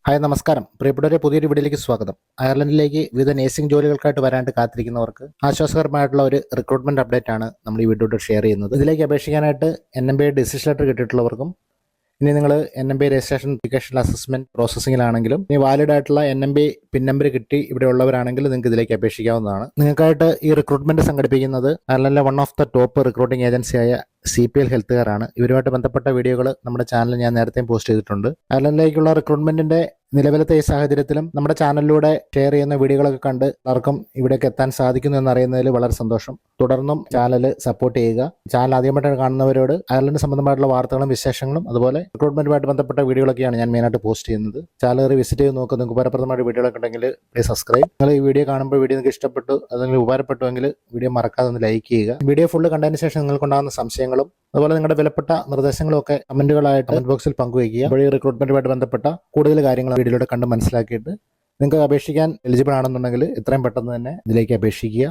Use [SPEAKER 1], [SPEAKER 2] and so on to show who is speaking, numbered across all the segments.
[SPEAKER 1] Hi നമസ്കാരം. പ്രിയപ്പെട്ടവരെ, പുതിയൊരു വീഡിയോയിലേക്ക് സ്വാഗതം. അയർലൻഡിലേക്ക് വിവിധ നേഴ്സിംഗ് ജോലികൾക്കായിട്ട് വരാണ്ട് കാത്തിരിക്കുന്നവർക്ക് ആശ്വാസകരമായിട്ടുള്ള ഒരു റിക്രൂട്ട്മെന്റ് അപ്ഡേറ്റ് ആണ് നമ്മൾ ഈ വീഡിയോയിൽ ഷെയർ ചെയ്യുന്നത്. ഇതിലേക്ക് അപേക്ഷിക്കാനായിട്ട് NMBA ഡിസിഷൻ ലെറ്റർ കിട്ടിയിട്ടുള്ളവർക്കും, ഇനി നിങ്ങൾ NMBA രജിസ്ട്രേഷൻ അപ്ലിക്കേഷൻ അസസ്മെന്റ് പ്രോസസ്സിംഗിലാണെങ്കിലും, ഇനി വാലിഡ് ആയിട്ടുള്ള NMBA പിൻ നമ്പർ കിട്ടി ഇവിടെ ഉള്ളവരാണെങ്കിൽ നിങ്ങൾക്ക് ഇതിലേക്ക് അപേക്ഷിക്കാവുന്നതാണ്. നിങ്ങൾക്കായിട്ട് ഈ റിക്രൂട്ട്മെന്റ് സംഘടിപ്പിക്കുന്നത് അയർലൻഡിലെ one of the top recruiting ഏജൻസിയായ CPL ഹെൽത്ത് കെയർ ആണ്. ഇവരുമായിട്ട് ബന്ധപ്പെട്ട വീഡിയോകൾ നമ്മുടെ ചാനലിൽ ഞാൻ നേരത്തെ പോസ്റ്റ് ചെയ്തിട്ടുണ്ട്. അയർലൻഡിലേക്കുള്ള റിക്രൂട്ട്മെന്റിന്റെ നിലവിലത്തെ ഈ സാഹചര്യത്തിലും നമ്മുടെ ചാനലിലൂടെ ഷെയർ ചെയ്യുന്ന വീഡിയോകളൊക്കെ കണ്ട് എല്ലാവർക്കും ഇവിടേക്ക് എത്താൻ സാധിക്കുന്നു എന്നറിയുന്നതിൽ വളരെ സന്തോഷം. തുടർന്നും ചാനൽ സപ്പോർട്ട് ചെയ്യുക. ചാനൽ ആദ്യമായിട്ട് കാണുന്നവരോട് അയർലൻഡ് സംബന്ധമായിട്ടുള്ള വാർത്തകളും വിശേഷങ്ങളും അതുപോലെ റിക്രൂട്ട്മെന്റുമായിട്ട് ബന്ധപ്പെട്ട വീഡിയോകളൊക്കെയാണ് ഞാൻ മെയിനായിട്ട് പോസ്റ്റ് ചെയ്യുന്നത്. ചാനൽ വിസിറ്റ് ചെയ്ത് നോക്കുക. നിങ്ങൾക്ക് ഉപകാരപ്രദമായിട്ട് വീഡിയോകളൊക്കെ ഉണ്ടെങ്കിൽ പ്ലീസ് സബ്സ്ക്രൈബ്. നിങ്ങൾ ഈ വീഡിയോ കാണുമ്പോൾ വീഡിയോ നിങ്ങൾക്ക് ഇഷ്ടപ്പെട്ടു അല്ലെങ്കിൽ ഉപകാരപ്പെട്ടുവെങ്കിൽ വീഡിയോ മറക്കാതെ ഒന്ന് ലൈക്ക് ചെയ്യുക. വീഡിയോ ഫുള്ള് കണ്ടതിന് ശേഷം നിങ്ങൾക്കുണ്ടാകുന്ന സംശയങ്ങളും അതുപോലെ നിങ്ങളുടെ വിലപ്പെട്ട നിർദ്ദേശങ്ങളും ഒക്കെ കമന്റുകളായിട്ട് കമന്റ് ബോക്സിൽ പങ്കുവയ്ക്കുക. അപ്പോൾ ഈ റിക്രൂട്ട്മെന്റുമായിട്ട് ബന്ധപ്പെട്ട കൂടുതൽ കാര്യങ്ങൾ വീഡിയോയിലൂടെ കണ്ട് മനസ്സിലാക്കിയിട്ട് നിങ്ങൾക്ക് അപേക്ഷിക്കാൻ എലിജിബിൾ ആണെന്നുണ്ടെങ്കിൽ എത്രയും പെട്ടെന്ന് തന്നെ ഇതിലേക്ക് അപേക്ഷിക്കുക.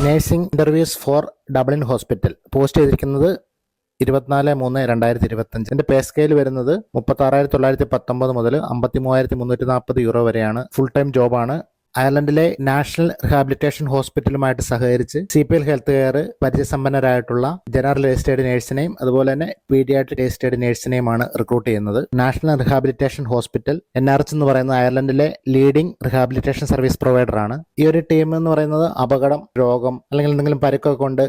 [SPEAKER 1] Nursing interviews for Dublin hospital post ചെയ്തിരിക്കുന്നത് 24/3/2025. ഇതിന്റെ പേ സ്കെയിൽ വരുന്നത് 36,919 മുതൽ 53,340 യൂറോ വരെയാണ്. ഫുൾ ടൈം ജോബാണ്. അയർലൻഡിലെ നാഷണൽ റിഹാബിലിറ്റേഷൻ ഹോസ്പിറ്റലുമായിട്ട് സഹകരിച്ച് CPL ഹെൽത്ത് കെയർ പരിചയസമ്പന്നരായിട്ടുള്ള ജനറൽ രജിസ്റ്റേർഡ് നേഴ്സിനെയും അതുപോലെ തന്നെ പീഡിയാട്രിക് രജിസ്റ്റേർഡ് നേഴ്സിനെയുമാണ് റിക്രൂട്ട് ചെയ്യുന്നത്. നാഷണൽ റിഹാബിലിറ്റേഷൻ ഹോസ്പിറ്റൽ NRH എന്ന് പറയുന്ന അയർലൻഡിലെ ലീഡിംഗ് റിഹാബിലിറ്റേഷൻ സർവീസ് പ്രൊവൈഡർ ആണ്. ഈ ഒരു ടീം എന്ന് പറയുന്നത് അപകടം, രോഗം അല്ലെങ്കിൽ എന്തെങ്കിലും പരുക്കൊക്കെ കൊണ്ട്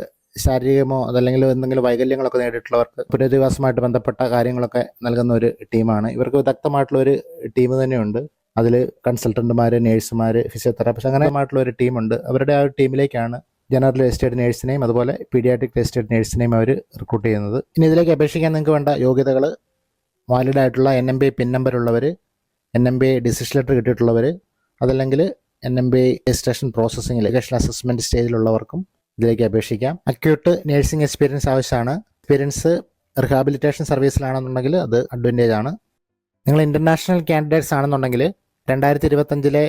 [SPEAKER 1] ശാരീരികമോ അതല്ലെങ്കിൽ എന്തെങ്കിലും വൈകല്യങ്ങളൊക്കെ നേടിയിട്ടുള്ളവർക്ക് പുനരധിവാസമായിട്ട് ബന്ധപ്പെട്ട കാര്യങ്ങളൊക്കെ നൽകുന്ന ഒരു ടീമാണ്. ഇവർക്ക് വിദഗ്ധമായിട്ടുള്ള ഒരു ടീം തന്നെയുണ്ട്. അതിൽ കൺസൾട്ടന്റുമാർ, നേഴ്സുമാർ, ഫിസിയോതെറാപ്പിസ്റ്റ് അങ്ങനെയുമായിട്ടുള്ള ഒരു ടീമുണ്ട്. അവരുടെ ആ ഒരു ടീമിലേക്കാണ് ജനറൽ രജിസ്റ്റേർഡ് നേഴ്സിനെയും അതുപോലെ പീഡിയാട്രിക് രജിസ്റ്റേർഡ് നേഴ്സിനെയും അവർ റിക്രൂട്ട് ചെയ്യുന്നത്. ഇനി ഇതിലേക്ക് അപേക്ഷിക്കാൻ നിങ്ങൾക്ക് വേണ്ട യോഗ്യതകൾ വാലിഡ് ആയിട്ടുള്ള NMBA പിൻ നമ്പർ ഉള്ളവർ, NMBA ഡിസിഷൻ ലെറ്റർ കിട്ടിയിട്ടുള്ളവർ, അതല്ലെങ്കിൽ NMBA രജിസ്ട്രേഷൻ പ്രോസസ്സിംഗിൽ അപ്ലിക്കേഷൻ അസസ്മെന്റ് സ്റ്റേജിലുള്ളവർക്കും ഇതിലേക്ക് അപേക്ഷിക്കാം. അക്യൂട്ട് നേഴ്സിംഗ് എക്സ്പീരിയൻസ് ആവശ്യമാണ്. എക്സ്പീരിയൻസ് റിഹാബിലിറ്റേഷൻ സർവീസിലാണെന്നുണ്ടെങ്കിൽ അത് അഡ്വാൻറ്റേജ് ആണ്. നിങ്ങൾ ഇന്റർനാഷണൽ കാൻഡിഡേറ്റ്സ് ആണെന്നുണ്ടെങ്കിൽ 2025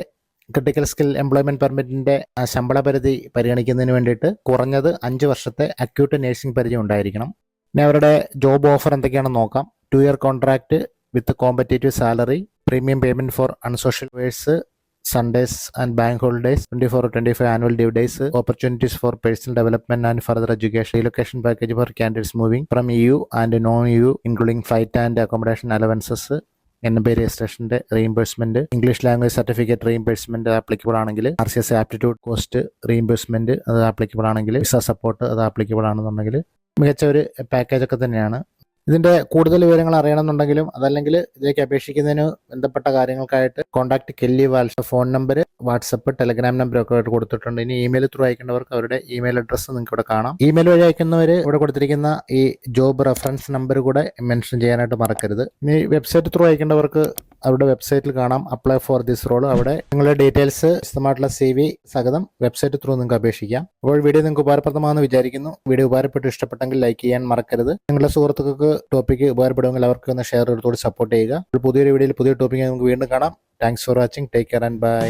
[SPEAKER 1] ക്രിട്ടിക്കൽ സ്കിൽ എംപ്ലോയ്മെന്റ് പെർമിറ്റിന്റെ ശമ്പള പരിധി പരിഗണിക്കുന്നതിന് വേണ്ടിയിട്ട് കുറഞ്ഞത് 5 വർഷത്തെ അക്യൂട്ട് നേഴ്സിംഗ് പരിചയം ഉണ്ടായിരിക്കണം. പിന്നെ അവരുടെ ജോബ് ഓഫർ എന്തൊക്കെയാണെന്ന് നോക്കാം. 2 year contract with competitive salary, premium payment for unsocial hours, Sundays and bank holidays, 24/25 annual leave days, opportunities for personal development and further education, relocation package for candidates moving from EU and non-EU, including flight and accommodation allowances, NMBA രജിസ്ട്രേഷന്റെ reimbursement, English language certificate reimbursement applicable ആണെങ്കിൽ, RCS aptitude cost reimbursement അത് applicable ആണെങ്കിൽ, visa support അത് applicable ആണെന്നുണ്ടെങ്കിൽ മികച്ച ഒരു package ഒക്കെ തന്നെയാണ്. ഇതിന്റെ കൂടുതൽ വിവരങ്ങൾ അറിയണമെന്നുണ്ടെങ്കിലും അതല്ലെങ്കിൽ ഇതിലേക്ക് അപേക്ഷിക്കുന്നതിന് ബന്ധപ്പെട്ട കാര്യങ്ങൾക്കായിട്ട് contact Kelly Walls phone number, WhatsApp, Telegram number ഒക്കെ ആയിട്ട് കൊടുത്തിട്ടുണ്ട്. ഇനി ഇമെയിൽ ത്രൂ അയക്കേണ്ടവർക്ക് അവരുടെ ഇമെയിൽ അഡ്രസ്സ് നിങ്ങൾക്ക് ഇവിടെ കാണാം. ഇമെയിൽ വഴി അയക്കുന്നവർ ഇവിടെ കൊടുത്തിരിക്കുന്ന ഈ ജോബ് റെഫറൻസ് നമ്പർ കൂടെ മെൻഷൻ ചെയ്യാനായിട്ട് മറക്കരുത്. ഇനി വെബ്സൈറ്റ് ത്രൂ അയക്കേണ്ടവർക്ക് അവരുടെ വെബ്സൈറ്റിൽ കാണാം അപ്ലൈ ഫോർ ദിസ് റോൾ. അവിടെ നിങ്ങളുടെ ഡീറ്റെയിൽസ്, വിശദമായിട്ടുള്ള CV സഹിതം വെബ്സൈറ്റ് ത്രൂ നിങ്ങൾക്ക് അപേക്ഷിക്കാം. അപ്പോൾ വീഡിയോ നിങ്ങൾക്ക് ഉപകാരപ്രദമാണെന്ന് വിചാരിക്കുന്നു. വീഡിയോ ഉപകാരപ്പെട്ട് ഇഷ്ടപ്പെട്ടെങ്കിൽ ലൈക്ക് ചെയ്യാൻ മറക്കരുത്. നിങ്ങളുടെ സുഹൃത്തുക്കൾക്ക് ടോപ്പിക്ക് ഉപകാരപ്പെടുമെങ്കിൽ അവർക്ക് ഒന്ന് ഷെയർ എടുത്തോട് സപ്പോർട്ട് ചെയ്യുക. പുതിയൊരു വീഡിയോയിൽ പുതിയ ടോപ്പിക്ക് നമുക്ക് വീണ്ടും കാണാം. Thanks for watching. Take care and by.